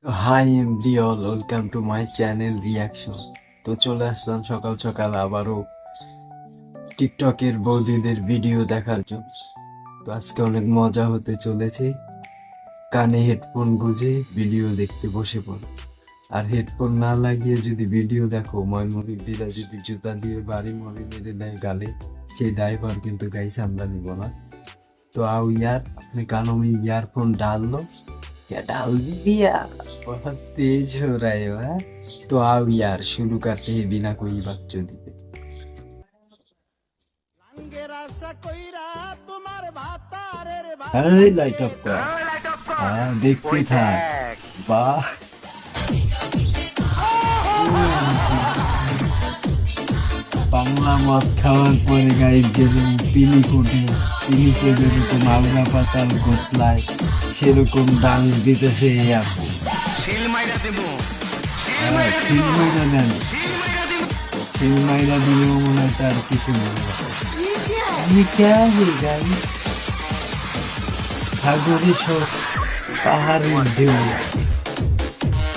Hi everyone, welcome to my channel reaction. তো চলে আসলাম সকাল সকাল আবারও টিকটকের বৌদিদের ভিডিও দেখার জন্য। তো আজকে অনেক মজা হতে চলেছে। কানে হেডফোন গুঁজে ভিডিও দেখতে বসে পড়ো। আর হেডফোন না লাগিয়ে যদি ভিডিও দেখো, ময়মনসিংহীরা যদি জুতা দিয়ে বাড়ি মরি মেরে দেয় গালে, সেই दायभार কিন্তু गाइस আমরা নিব না। तो आओ यार, अपने कानों में ईयरफोन डाल लो। क्या डाल दिया? बहुत तेज हो रहे हो है? तो आओ यार, शुरू करते हैं बिना कोई बकचोदी के। अरे लाइट अप का, हाँ देखते था। वाह, বাংলা মদ খাওয়ার পরে গায়ে যেরকম পিনিক ওঠে, পিনিকে যেরকম আলগা পাতাল গোতলায়, সেরকম ডান্স দিতেছে এই আপু। হ্যাঁ, সিলমাইরা দেন, সিলমাইরা দিলেও মনে হয় তার কিছু মনে হয়। ये क्या है गाइस? সাগরে সব পাহাড়ের ঢেউ,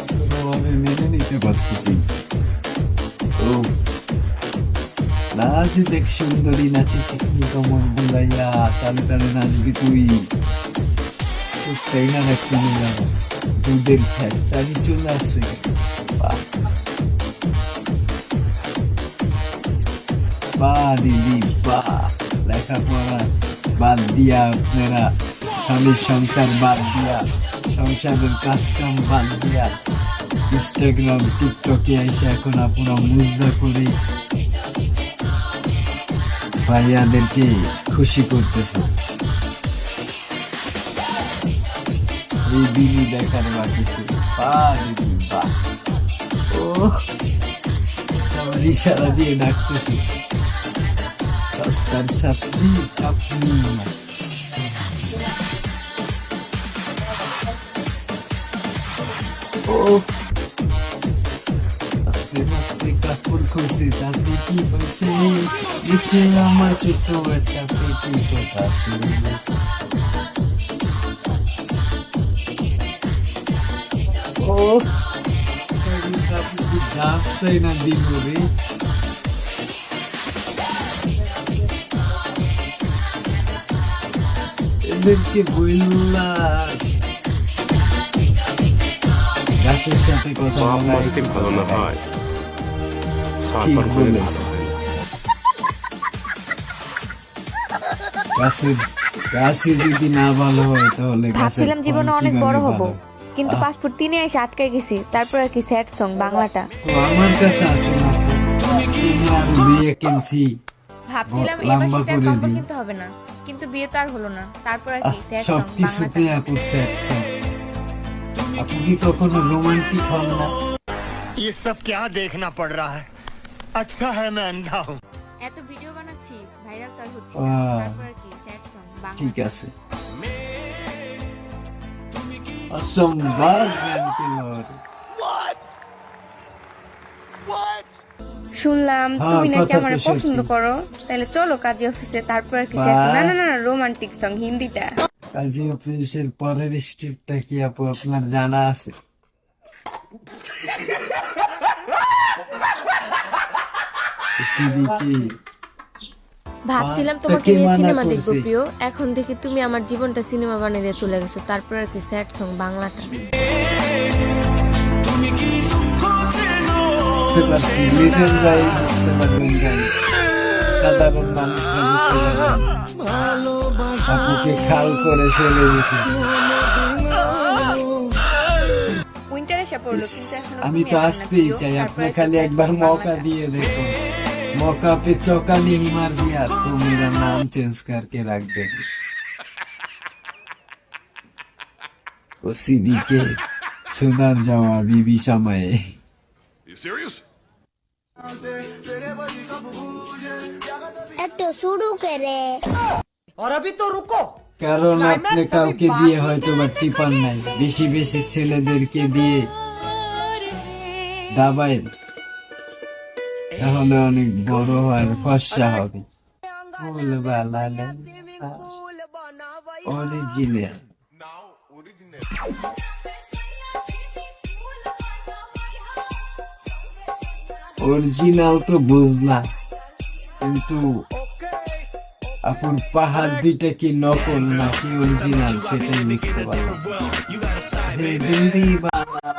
কোনোভাবে মেনে নিতে পারতেছি। ও নাচ দেখ সুন্দরী, নাচে চিকনি কমর বুলাইয়া, তালে তালে নাচবি তুই। তাই না রাখছি না, দুধের ফ্যাক্টরি চলে আসছে। বাহ দিদি বাহ, লেখাপড়া বাদ দিয়া আপনারা, স্বামীর সংসার বাদ দিয়া, সংসারের কাজ কাম বাদ দিয়া ইনস্টাগ্রাম টিকটকে এসে এখন আপনারা মুজদা করে ভাইয়াদেরকে খুশি করতেছে। এই দিনই দেখার বাকি ছিল। বাহ, ও আমার ইশারা দিয়ে ডাকতেছে, সস্তার ছাত্রী আপনি। ও আস্তে আস্তে কাপড় খুলছে, তাতে কি হয়েছে? নিচে আমার ছোট্ট একটা পেটি কথা শুনে। ও গাছটাই না দিব রে। এদেরকে বইলা গাছের সাথে কথা বলা ভালো না ভাই, ঠিক বলেছে। গাছে যদি না ভালো হয় তাহলে ভাবছিলাম জীবনে অনেক বড় হব, কিন্তু 5 ফুট 3 এসে আটকে গেছি। তারপর আর কি স্যাড সং বাংলাটা আমার কাছে আসে না। বিয়ে কিনছি, ভাবছিলাম এই মাসে তার কম্বল কিনতে হবে না, কিন্তু বিয়ে তো আর হলো না। তারপর আর কি স্যাড সং সবকিছুতে আপু স্যাড সং। আপু কি কখনো রোমান্টিক হন না? ये सब क्या देखना पड़ रहा है? अच्छा है मैं अंधा हूँ। এত ভিডিও বানাচ্ছি, ভাইরাল তো আর হচ্ছে না। তারপর আর কি স্যাড সং বাংলা। ঠিক আছে, অসম্ভব গান কেলোর। শুনলাম তুমি নাকি কথা আমার তো পছন্দ সত্যি। করো, তাহলে চলো কাজী অফিসে। তারপর আর কি স্যাড সং। না না না, রোমান্টিক সং হিন্দিটা। কাজী অফিসের পরের স্টেপটা কি আপু আপনার জানা আছে? সিবি কি? ভাবছিলাম তোমাকে তাকে নিয়ে মানা সিনেমা দেখবো করছি। প্রিয়, এখন দেখি তুমি আমার জীবনটা সিনেমা বানিয়ে দিয়ে চলে গেছো। তারপর আর কি স্যাড সং বাংলাটা। বুঝতে পারছি, লিজেন্ডরাই বুঝতে পারবেন গাইস, সাধারণ মানুষরা বুঝতে পারবেন। আপুকে খাল করে চলে গেছে। উইন্টার এসে পড়লো, কিন্তু এখনো আমি তুমি তো আসো না আসতেই প্রিয়। চাই, তারপর আপনি আর কি খালি sad একবার song मौका বাংলাটা। दिए देखो। मौका पे चौका नहीं मार दिया तो मेरा नाम चेंज करके रख देंगे। वो सीधी के सुधर जाओ अभी भी समय है। You serious? একটু শুরু করে और अभी तो रुको। কারণ আপনি কাউকে দিয়ে হয়তো বা টিপান নাই, বেশি বেশি ছেলেদেরকে দিয়ে দাবায়, তাহলে অনেক বড় আর ফর্সা হবে। ফুল বানালে অরিজিনাল। অরিজিনাল তো বুঝলা, কিন্তু আপুর পাহাড় দুইটা কি নকল নাকি অরিজিনাল সেটাই বুঝতে পারলাম হে দিল্লি বাবা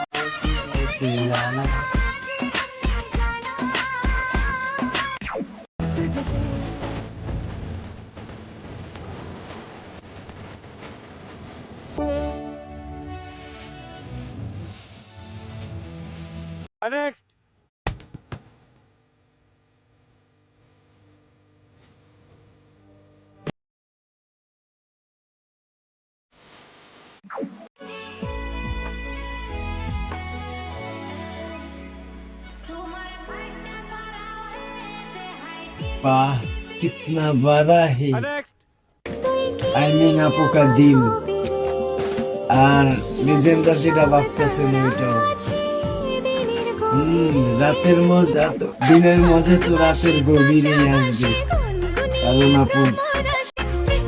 সিলানা। वाह कितना बड़ा है आई मीन আপু का दिल আর লেজেন্ডার যেটা ভাবতেছেন ওইটাও রাতের মজা তো দিনের মজা তো রাতের গভীরেই আসবে, কারণ আপু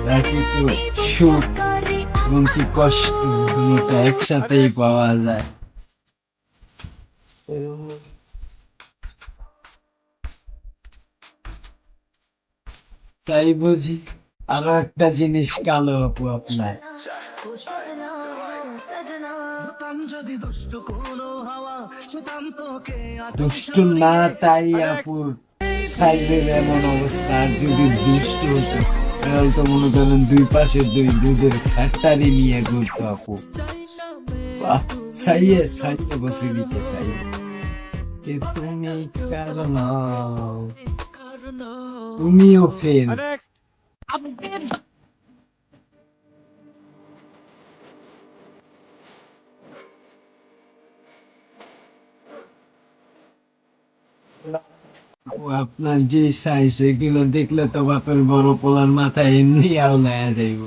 রাতে তো সুখ এবং কি কষ্ট দুটো একসাথেই পাওয়া যায়। তাই বুঝি আরো একটা জিনিস কালো আপু আপনার দুষ্ট না, তাই আপুর সাইজের এমন অবস্থা। আর যদি দুষ্ট হতো তাহলে তো মনে করেন দুই পাশে দুই দুধের ফ্যাক্টরি নিয়ে ঘুরতো আপু। বাহ, সাইয়ে সাইয়ে বসে দিতে চাই তুমি কারণ তুমিও ফেল। আপনার যে সাইজ এগুলো দেখলে তো বাপের বড় পোলার মাথায় এমনি আওলায়া যাইব।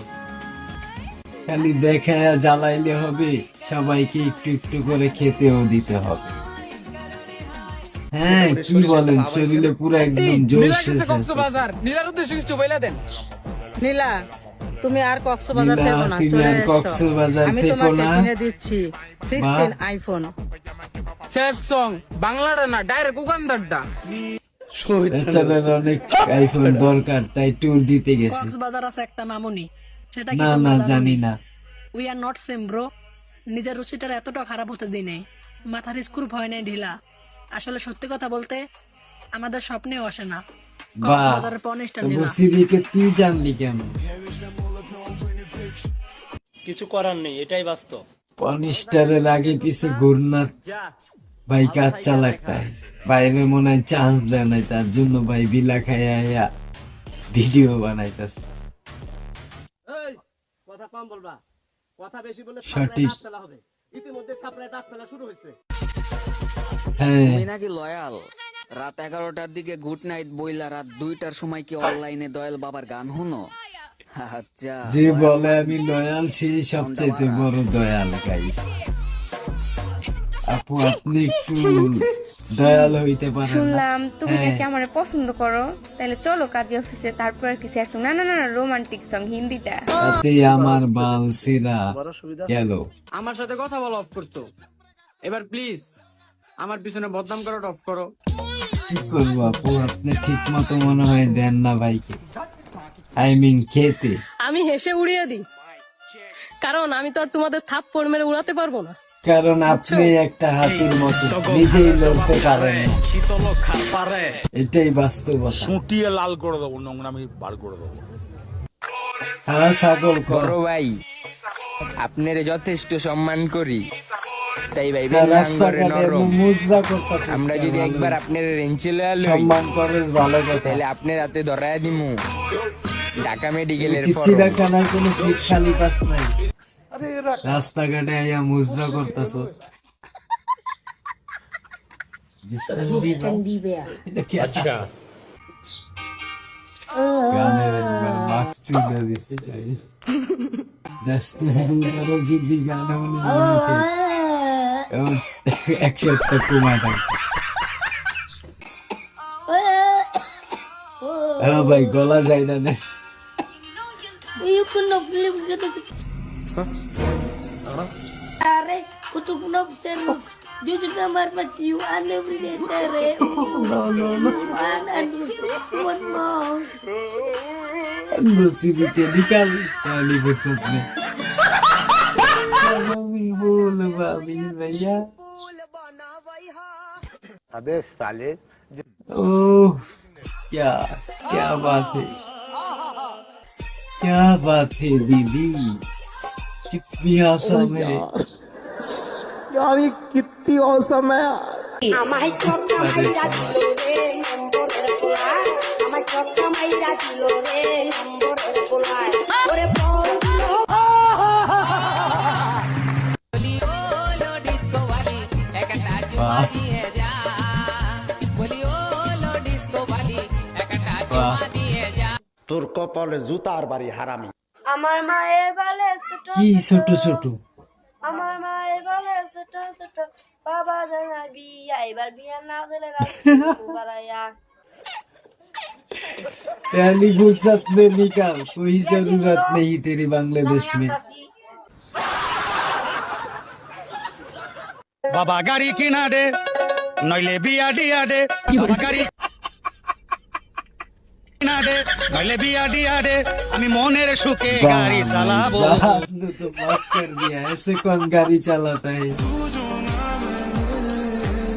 খালি দেখায়া জ্বালাইলে হবে, সবাইকে একটু একটু করে খেতেও দিতে হবে। হ্যাঁ কি বলেন, শরীরে পুরো একদম জোশ কক্সবাজার নীলার উদ্দেশ্যে কিছু বইলা দেন। নীলা তুমি আর কক্সবাজার নীলা, থেকো না, তুমি চলে আর এসো। কক্সবাজার আমি থেকো তোমাকে না। কিনে দিচ্ছি 16 আইফোন। স্যামসাং বাংলাটা না, ডাইরেক্ট উগান্ডারটা। বেচারার অনেক আইফোন দরকার, তাই ট্যুর দিতে গেছে। কক্সবাজার আছে একটা মামুনি, সেটা কি না তোমরা না জানো জানি নি? না। We are not same bro. নিজের রুচিটার এতটা খারাপ হতে দিই নাই, মাথার স্ক্রু ভয় নেই ঢিলা। আসলে সত্যি কথা বলতে আমাদের স্বপ্নেও আসে না বাহ, কক্সবাজারের পনিশটা তবু নিলা। সিরিকে তুই জানলি কেন? কিছু করার নেই, এটাই বাস্তব। পনিস্টারের আগে পিছে ঘুরনা ভাই কাজ চালাকতা বাইরে মনে হয় চান্স দেয় নাই, তার জন্য ভাই বিলা খাইয়া ভিডিও বানাইতেছে। কথা কম বলবা, কথা বেশি বলে সঠিক। দাঁত ফেলা হবে। ইতিমধ্যে থাপড়ায় দাঁত ফেলা শুরু হয়েছে। হ্যাঁ তুমি নাকি লয়াল? রাত 11টার দিকে গুড নাইট বইলা রাত 2টার সময় কি অনলাইনে দয়াল বাবার গান শুনো? আচ্ছা, যে বলে আমি লয়াল সেই সবচেয়ে বড় দয়াল গাইস। আপু আপনি একটু দয়াল হইতে পারেন না? শুনলাম তুমি হ্যাঁ। নাকি আমার পছন্দ করো, তাহলে চলো কাজী অফিসে, তারপর আর কি স্যাড সং। না না না রোমান্টিক সং হিন্দিটা। তাতে আমার বাল সেরা গেল। আমার সাথে কথা বলা অফ করছো, এবার প্লিজ আমার পিছনে বদনাম করাটা অফ করো। কি করবো আপু, আপনি ঠিক মতো মনে হয় দেন না ভাইকে, আই মিন খেতে। আমি হেসে উড়িয়ে দিই, কারণ আমি তো আর তোমাদের থাপ্পড় মেরে উড়াতে পারবো না। কারণ আপনি একটা হাতির মতো নিজেই লড়তে পারেন না। এটাই বাস্তবতা। সুটিয়ে লাল করে দেবো, নোংরামি বার করে দেবো। হ্যাঁ ছাগল কর। বড় ভাই আপনার যথেষ্ট সম্মান করি, তাই ভাই রাস্তাঘাটে মুজরা করতেছে, আমরা যদি একবার আপনার রেঞ্চে সম্মান করিস ভালো কথা। তাহলে আপনার হাতে ধরায় দিমু ঢাকা মেডিকেলের কিচ্ছি দেখা নাই, কোনো সিট খালি পাস নাই, রাস্তাঘাটে আইয়া মুজরা করতেছ। अच्छा গানের একবার বাক চুলে দিছে গাই। জাস্ট আরো জিদ্দি গান হলে এক সপ্তাহ কমা থাকছে। হ্যাঁ ভাই গলা যায় না। Jujur nomor pas you ane berdere. One more. बसी भी के निकाल काली बचत में बोल भाभी भैया अबे साले ओह क्या क्या बात है, क्या बात है दीदी, कितनी आसाम है। यानी कितनी औसम है यार। তোর কপালে জুতার বাড়ি হারামি। আমার মায়ের বলে ছোট কি ছোট ছোট আমার মায়ের বলে ছোট ছোট বাবা জানা বিয়া এবার বিয়া না দিলে বাড়াইয়া पहली फुर्सत में निकाल, कोई जरूरत नहीं तेरी बांग्लादेश में। बाबा गाड़ी किना दे नइले बिया दिया दे बाबा गाड़ी किना दे नइले बिया दिया दे আমি মনের সুখে গাড়ি চালাবো। आपने तो बस कर दिया, ऐसे कौन गाड़ी चलाता है।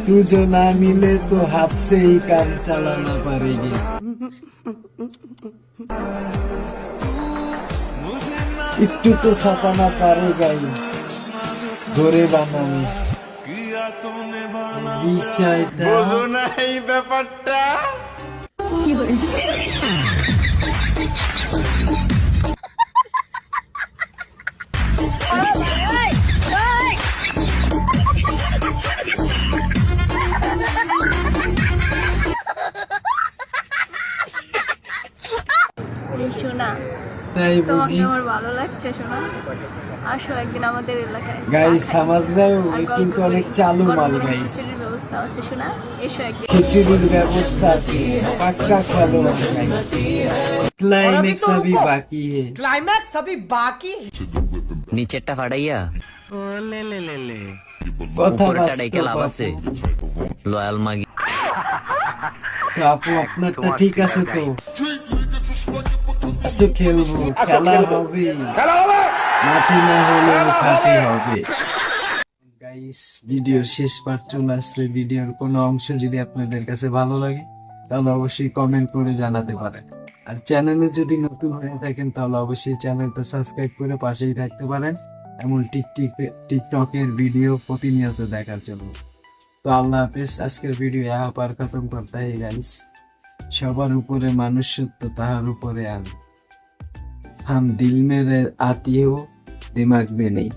तू जो ना मिले तो हाथ से ही काम चलाना पड़ेगी। একটু তো ছাপানা পারেगा ही ধরে বানানো বিষয়টা শোনা তাই বুঝি। আমার ভালো লাগছে শোনা, আসো একদিন আমাদের এলাকায়। গাইস समझ रहे हो, ये কিন্তু অনেক চালু মাল গাইস। খিচুড়ির ব্যবস্থা আছে শোনা, এসো একদিন। খিচুড়ির ব্যবস্থা আছে, পাক্কা খেলো গাইস। ক্লাইম্যাক্স अभी बाकी है। ক্লাইম্যাক্স अभी बाकी। নিচেরটা ফাটাইয়া কথা উপরেরটা ডাইকে লাভ বাস্তব আছে লয়াল মাগি তো আপু আপনারটা ঠিক আছে তো? আসো খেলবো, খেলা হবে, মাঠে না হলেও খাতে হবে। গাইস ভিডিওর শেষ পার্ট চলে আসছে। ভিডিওর কোনো অংশ যদি আপনাদের কাছে ভালো লাগে তাহলে অবশ্যই কমেন্ট করে জানাতে পারেন। আর চ্যানেলে যদি নতুন হয়ে থাকেন তাহলে অবশ্যই চ্যানেলটা সাবস্ক্রাইব করে পাশেই থাকতে পারেন এমন টিকটকের ভিডিও প্রতিনিয়ত দেখার জন্য। তো আল্লাহ হাফেজ। আজকের ভিডিও यहाँ पर खत्म करता है गाइस। সবার উপরে মানুষ সত্য, তাহার উপরে আমি। हम दिल में आती हो दिमाग में नहीं।